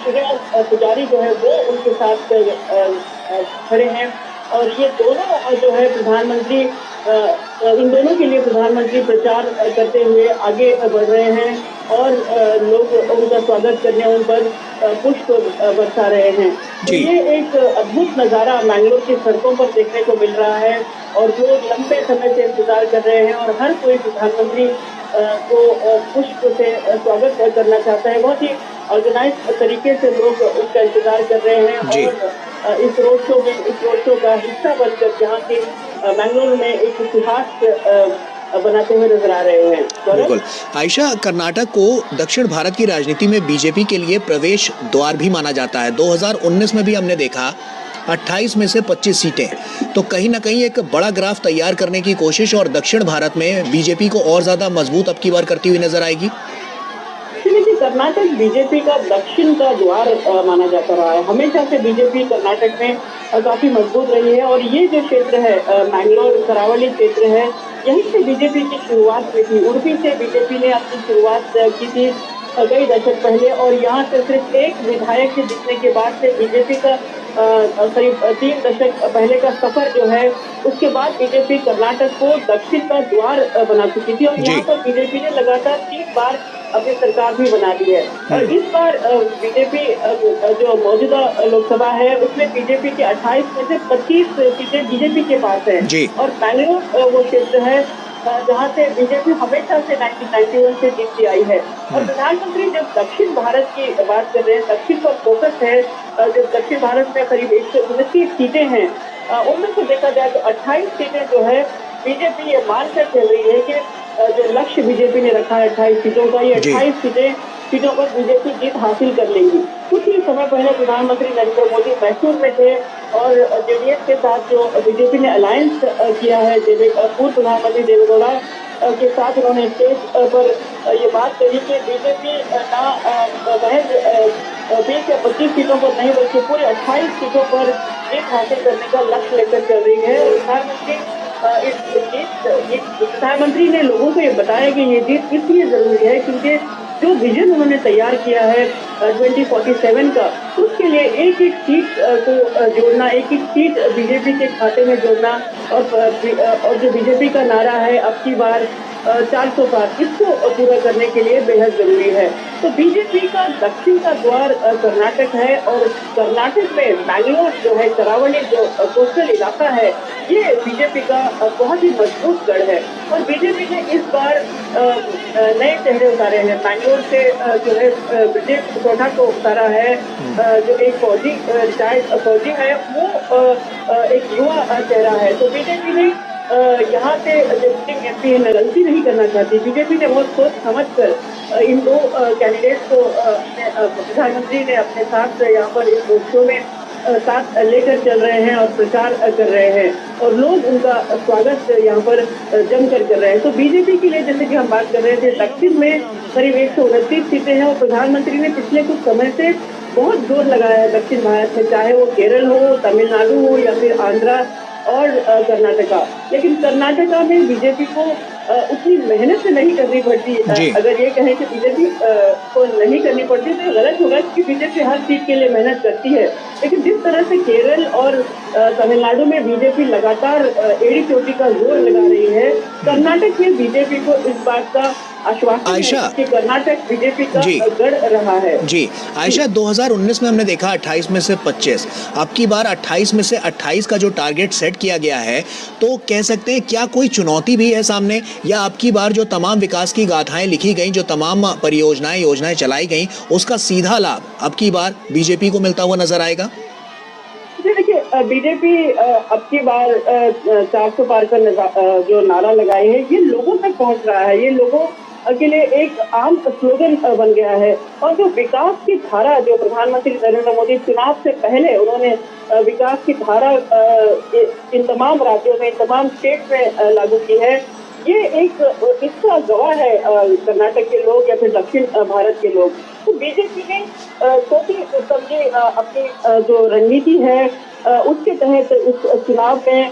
सुनील पुजारी जो है वो उनके साथ खड़े हैं। और ये दोनों जो है प्रधानमंत्री इन दोनों के लिए प्रधानमंत्री प्रचार करते हुए आगे बढ़ रहे हैं और लोग उनका स्वागत करने उन पर पुष्प बरसा रहे हैं। तो ये एक अद्भुत नज़ारा मैंगलोर की सड़कों पर देखने को मिल रहा है और लोग लंबे समय से इंतजार कर रहे हैं और हर कोई प्रधानमंत्री को पुष्प से स्वागत करना चाहता है। बहुत ही ऑर्गेनाइज तरीके से लोग उनका इंतजार कर रहे हैं और इस रोड शो का हिस्सा बनकर जहाँ की मैंगलोर में एक इतिहास बनाते हुए नजर आ रहे हैं। बिल्कुल आयशा, कर्नाटक को दक्षिण भारत की राजनीति में बीजेपी के लिए प्रवेश द्वार भी माना जाता है। 2019 में भी हमने देखा 28 में से 25 सीटें, तो कहीं ना कहीं एक बड़ा ग्राफ तैयार करने की कोशिश और दक्षिण भारत में बीजेपी को और ज्यादा मजबूत अब की बार करती हुई नजर आएगी। देखिए, कर्नाटक बीजेपी का दक्षिण का द्वार माना जाता रहा है। हमेशा से बीजेपी कर्नाटक में काफी मजबूत रही है और ये जो क्षेत्र है मैंगलोर करावली क्षेत्र है, यहीं से बीजेपी की शुरुआत हुई थी। उडुपी से बीजेपी ने अपनी शुरुआत की थी कई दशक पहले और यहाँ से सिर्फ एक विधायक के जीतने के बाद से बीजेपी का करीब 3 दशक पहले का सफर जो है, उसके बाद बीजेपी कर्नाटक को दक्षिण का द्वार बना चुकी थी और यहाँ पर बीजेपी ने लगातार 3 बार अपनी सरकार भी बना ली है। और इस बार बीजेपी जो मौजूदा लोकसभा है उसमें बीजेपी के 28 में से 25 सीटें बीजेपी के पास है और बैंगलोर वो क्षेत्र है जहाँ से बीजेपी हमेशा से 1991 से जीतती आई है। और प्रधानमंत्री जब दक्षिण भारत की बात कर रहे हैं, दक्षिण पर फोकस है, जब दक्षिण भारत में करीब 129 सीटें हैं, उनमें से देखा जाए तो 28 सीटें जो है बीजेपी ये मानकर चल रही है कि जो लक्ष्य बीजेपी ने रखा है 28 सीटों का, ये 28 सीटों पर बीजेपी जीत हासिल कर लेंगी। कुछ ही समय पहले प्रधानमंत्री नरेंद्र मोदी मैसूर में थे और जेडीएस के साथ जो बीजेपी ने अलायंस किया है, पूर्व प्रधानमंत्री देवेगौड़ा के साथ उन्होंने स्टेज पर ये बात कही कि बीजेपी ना महज 20 या 25 सीटों पर नहीं बल्कि पूरे 28 सीटों पर जीत हासिल करने का लक्ष्य लेकर चल रही है। प्रधानमंत्री ने लोगों को ये बताया कि ये जीत इसलिए जरूरी है क्योंकि जो विजन उन्होंने तैयार किया है 2047 का, उसके लिए एक एक सीट को जोड़ना, एक एक सीट बीजेपी के खाते में जोड़ना और जो बीजेपी का नारा है अब की बार 400 पार, इसको पूरा करने के लिए बेहद जरूरी है। तो बीजेपी का दक्षिण का द्वार कर्नाटक है और कर्नाटक में मैंगलोर जो है, करावली जो कोस्टल इलाका है, ये बीजेपी का बहुत ही मजबूत गढ़ है और बीजेपी ने इस बार नए चेहरे उतारे हैं। मैंगलोर से जो है ब्रिजेश सोढ़ा को उतारा है, जो एक फौजी रिटायर्ड फौजी है, वो एक युवा चेहरा है। तो बीजेपी ने यहाँ से जो सिटिंग एमपी है गलती नहीं करना चाहती। बीजेपी ने बहुत सोच समझ कर इन दो कैंडिडेट को प्रधानमंत्री ने अपने साथ यहाँ पर इस रोड शो में साथ लेकर चल रहे हैं और प्रचार कर रहे हैं और लोग उनका स्वागत यहाँ पर जमकर कर रहे हैं। तो बीजेपी के लिए जैसे कि हम बात कर रहे थे, दक्षिण में करीब 129 सीटें हैं और प्रधानमंत्री ने पिछले कुछ समय से बहुत जोर लगाया है दक्षिण भारत में, चाहे वो केरल हो, तमिलनाडु हो या फिर आंध्रा और कर्नाटका। लेकिन कर्नाटका में बीजेपी को उतनी मेहनत नहीं करनी पड़ती। अगर ये कहें कि बीजेपी को नहीं करनी पड़ती तो गलत होगा क्योंकि बीजेपी हर सीट के लिए मेहनत करती है। लेकिन जिस तरह से केरल और तमिलनाडु में बीजेपी लगातार एड़ी चोटी का जोर लगा रही है, कर्नाटक में बीजेपी को इस बात का आश्वासन है कि कर्नाटक बीजेपी का गढ़ रहा है। जी आयशा, 2019 में हमने देखा 28 में से 25, अब की बार 28 में से 28 का जो टारगेट सेट किया गया है, तो कह सकते हैं क्या कोई चुनौती भी है सामने, या अब की बार जो तमाम विकास की गाथाएं लिखी गई, जो तमाम परियोजनाएं योजनाएं चलाई गई, उसका सीधा लाभ अब की बार बीजेपी को मिलता हुआ नजर आएगा? देखिए, बीजेपी अब की बार 400 पार का जो नारा लगाई है, ये लोगों तक पहुंच रहा है। ये लोगों के लिए एक आम स्लोगन बन गया है और जो विकास की धारा जो प्रधानमंत्री नरेंद्र मोदी चुनाव से पहले उन्होंने विकास की धारा इन तमाम राज्यों में, इन तमाम स्टेट में लागू की है, ये एक इसका गवाह है कर्नाटक के लोग या फिर दक्षिण भारत के लोग। तो बीजेपी ने सोची समझी अपनी जो रणनीति है उसके तहत उस चुनाव में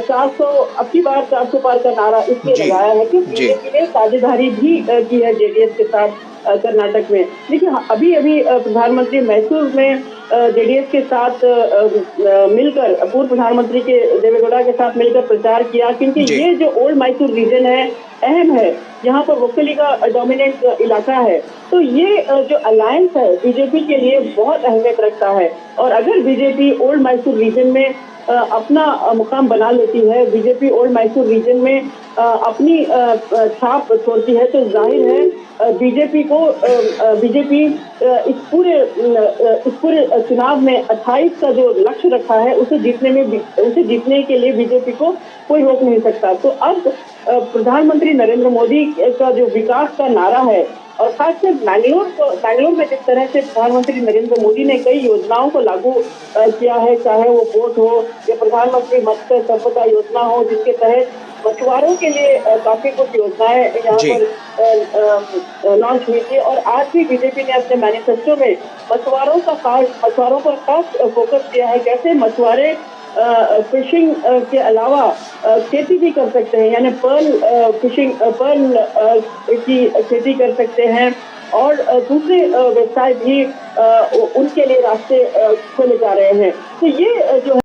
400 अब की बार 400 पार का नारा इसलिए जी, लगाया है कि जी। बीजेपी ने साझेदारी भी की है जेडीएस के साथ कर्नाटक में। देखिए अभी अभी प्रधानमंत्री मैसूर में जेडीएस के साथ मिलकर पूर्व प्रधानमंत्री के देवेगौड़ा के साथ मिलकर प्रचार किया, क्योंकि जी। ये जो ओल्ड मैसूर रीजन है अहम है, यहाँ पर वोकली का डोमिनेंट इलाका है। तो ये जो अलायंस है बीजेपी के लिए बहुत अहमियत रखता है। और अगर बीजेपी ओल्ड मैसूर रीजन में अपना मुकाम बना लेती है, बीजेपी ओल्ड मैसूर रीजन में अपनी छाप छोड़ती है, तो जाहिर है बीजेपी को बीजेपी इस पूरे चुनाव में 28 का जो लक्ष्य रखा है उसे जीतने के लिए बीजेपी को कोई रोक नहीं सकता। तो अब प्रधानमंत्री नरेंद्र मोदी का जो विकास का नारा है, और खासकर बैंगलोर में जिस तरह से प्रधानमंत्री नरेंद्र मोदी ने कई योजनाओं को लागू किया है, चाहे वो पोर्ट हो या प्रधानमंत्री मत्स्य संपदा योजना हो, जिसके तहत मछुआरों के लिए काफी कुछ योजनाएं यहाँ जी। पर लॉन्च हुई थी। और आज भी बीजेपी ने अपने मैनिफेस्टो में मछुआरों पर खास फोकस किया है, कैसे मछुआरे फिशिंग के अलावा खेती भी कर सकते हैं, यानी पर्ल की खेती कर सकते हैं, और दूसरे व्यवसाय भी उनके लिए रास्ते खोले जा रहे हैं। तो ये जो